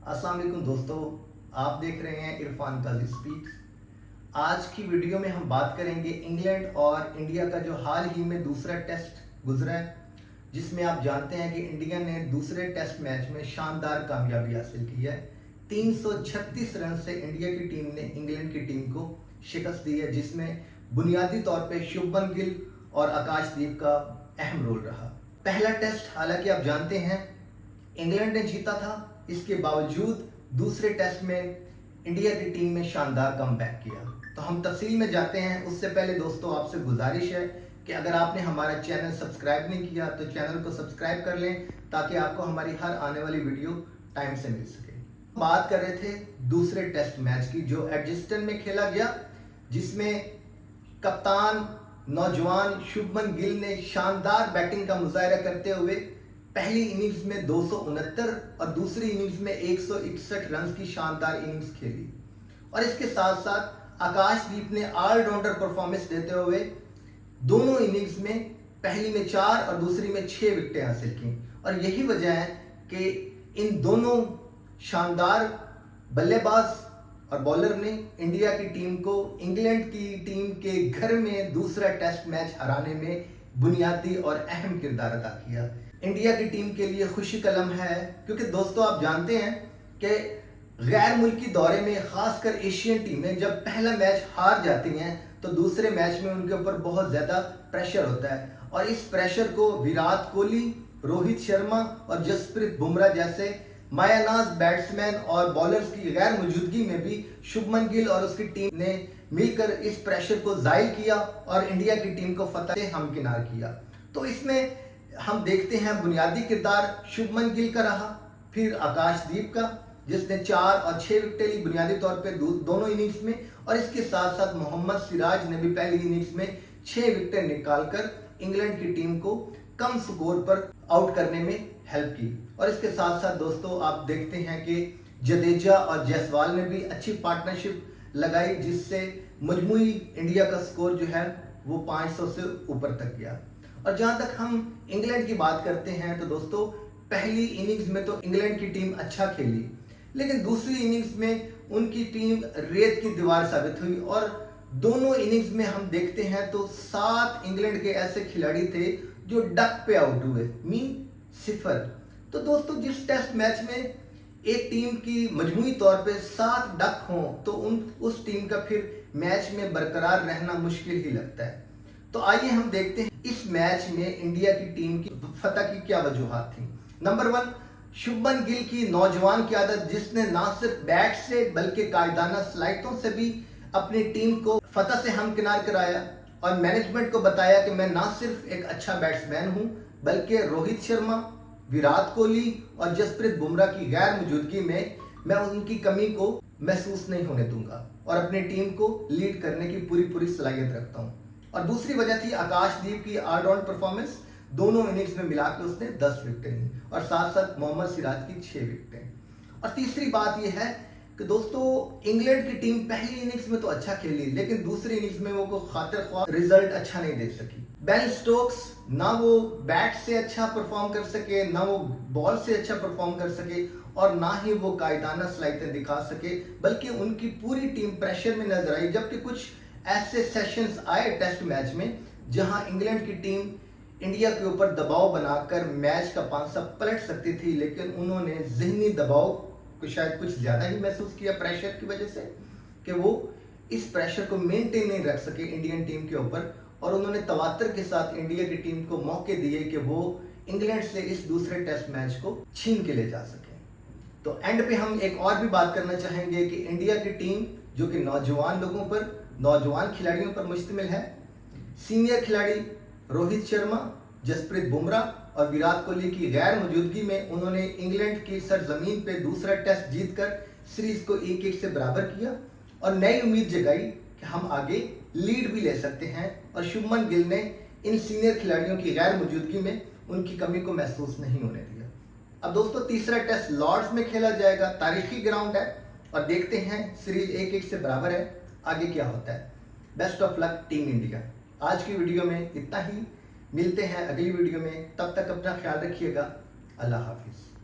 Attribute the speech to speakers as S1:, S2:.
S1: अस्सलाम वालेकुम दोस्तों, आप देख रहे हैं इरफान काजी स्पीक्स। आज की वीडियो में हम बात करेंगे इंग्लैंड और इंडिया का जो हाल ही में दूसरा टेस्ट गुजरा है, जिसमें आप जानते हैं कि इंडिया ने दूसरे टेस्ट मैच में शानदार कामयाबी हासिल की है। 336 रन से इंडिया की टीम ने इंग्लैंड की टीम को शिकस्त दी है, जिसमें बुनियादी तौर पे शुभमन गिल और आकाशदीप का अहम रोल रहा। पहला टेस्ट हालांकि आप जानते हैं इंग्लैंड ने जीता था, इसके बावजूद दूसरे टेस्ट में इंडिया की टीम ने शानदार कमबैक किया। तो हम तफसील में जाते हैं। उससे पहले दोस्तों आपसे गुजारिश है कि अगर आपने हमारा चैनल सब्सक्राइब नहीं किया तो चैनल को सब्सक्राइब कर लें, ताकि आपको हमारी हर आने वाली वीडियो टाइम से मिल सके। बात कर रहे थे दूसरे टेस्ट मैच की, जो एडजिस्टन में खेला गया, जिसमें कप्तान नौजवान शुभमन गिल ने शानदार बैटिंग का मुजाहरा करते हुए पहली इनिंग्स में 269 और दूसरी इनिंग्स में 161 रन की शानदार इनिंग्स खेली। और इसके साथ साथ आकाशदीप ने ऑलराउंडर परफॉर्मेंस देते हुए दोनों इनिंग्स में पहली में 4 और दूसरी में 6 विकेटें हासिल की। और यही वजह है कि इन दोनों शानदार बल्लेबाज और बॉलर ने इंडिया की टीम को इंग्लैंड की टीम के घर में दूसरा टेस्ट मैच हराने में बुनियादी और अहम किरदार अदा किया। इंडिया की टीम के लिए खुशी का लम्हा है, क्योंकि दोस्तों आप जानते हैं कि गैर मुल्की दौरे में खासकर एशियन टीमें जब पहला मैच हार जाती हैं तो दूसरे मैच में उनके ऊपर बहुत ज़्यादा प्रेशर होता है। और इस प्रेशर को विराट कोहली, रोहित शर्मा और जसप्रीत बुमराह जैसे मायानाज बैट्समैन और बॉलर्स की गैर मौजूदगी में भी शुभमन गिल और उसकी टीम ने मिलकर इस प्रेशर को ज़ायल किया और इंडिया की टीम को फतह से हमकिनार किया। तो इसमें हम देखते हैं बुनियादी किरदार शुभमन गिल का रहा, फिर आकाशदीप का, जिसने 4 और 6 विकेटें ली बुनियादी तौर पे दोनों इनिंग्स में। और इसके साथ साथ मोहम्मद सिराज ने भी पहली इनिंग्स में 6 विकेटें निकालकर इंग्लैंड की टीम को कम स्कोर पर आउट करने में हेल्प की। और इसके साथ साथ दोस्तों आप देखते हैं कि जडेजा और जायसवाल ने भी अच्छी पार्टनरशिप लगाई, जिससे मजमूई इंडिया का स्कोर जो है वो 500 से ऊपर तक गया। और जहां तक हम इंग्लैंड की बात करते हैं तो दोस्तों पहली इनिंग्स में तो इंग्लैंड की टीम अच्छा खेली, लेकिन दूसरी इनिंग्स में उनकी टीम रेत की दीवार साबित हुई। और दोनों इनिंग्स में हम देखते हैं तो 7 इंग्लैंड के ऐसे खिलाड़ी थे जो डक पे आउट हुए, मीन 0। तो दोस्तों जिस टेस्ट मैच में एक टीम की मजमूई तौर पे 7 डक हों तो उस टीम का फिर मैच में बरकरार रहना मुश्किल ही लगता है। तो आइए हम देखते हैं इस मैच में इंडिया की टीम की फतह की क्या वजूहात थी। नंबर 1, शुभमन गिल की नौजवान की आदत, जिसने ना सिर्फ बैट से बल्कि कायदाना स्लाइटों से भी अपनी टीम को फतह से हमकिनार कराया और मैनेजमेंट को बताया कि मैं ना सिर्फ एक अच्छा बैट्समैन हूं, बल्कि रोहित शर्मा, विराट कोहली और जसप्रीत बुमराह की गैर मौजूदगी में मैं उनकी कमी को महसूस नहीं होने दूंगा और अपनी टीम को लीड करने की पूरी सलाहियत रखता हूं। और दूसरी वजह थी आकाशदीप की ऑलराउंड परफॉर्मेंस। दोनों इनिंग्स में मिलाकर उसने 10 विकेटें ली और साथ साथ मोहम्मद सिराज की 6 विकेटें। और तीसरी बात यह है कि दोस्तों इंग्लैंड की टीम पहली इनिंग्स में तो अच्छा खेली, लेकिन दूसरी इनिंग्स में वो खातिर ख्वाह रिजल्ट अच्छा नहीं दे सकी। बेन स्टोक्स ना वो बैट से अच्छा परफॉर्म कर सके, ना वो बॉल से अच्छा परफॉर्म कर सके और ना ही वो कायदाना स्लाइटें दिखा सके, बल्कि उनकी पूरी टीम प्रेशर में नजर आई। जबकि कुछ ऐसे सेशंस आए टेस्ट मैच में जहां इंग्लैंड की टीम इंडिया के ऊपर दबाव बनाकर मैच का पांसा पलट सकती थी, लेकिन उन्होंने जहनी दबाव को शायद कुछ ज्यादा ही महसूस किया प्रेशर की वजह से, कि वो इस प्रेशर को मेंटेन नहीं रख सके इंडियन टीम के ऊपर। और उन्होंने तवातर के साथ इंडिया की टीम को मौके दिए कि वो इंग्लैंड से इस दूसरे टेस्ट मैच को छीन के ले जा सके। तो एंड पे हम एक और भी बात करना चाहेंगे कि इंडिया की टीम जो कि नौजवान खिलाड़ियों पर मुश्तमिल है। सीनियर खिलाड़ी रोहित शर्मा, जसप्रीत बुमराह और विराट कोहली की गैर मौजूदगी में उन्होंने इंग्लैंड की सरजमीन पे दूसरा टेस्ट जीतकर सीरीज को 1-1 से बराबर किया और नई उम्मीद जगाई कि हम आगे लीड भी ले सकते हैं। और शुभमन गिल ने इन सीनियर खिलाड़ियों की गैर मौजूदगी में उनकी कमी को महसूस नहीं होने दिया। अब दोस्तों तीसरा टेस्ट लॉर्ड्स में खेला जाएगा, तारीखी ग्राउंड है और देखते हैं सीरीज 1-1 से बराबर है, आगे क्या होता है। Best of luck team India. आज की वीडियो में इतना ही, मिलते हैं अगली वीडियो में, तब तक अपना ख्याल रखिएगा। अल्लाह हाफिज़।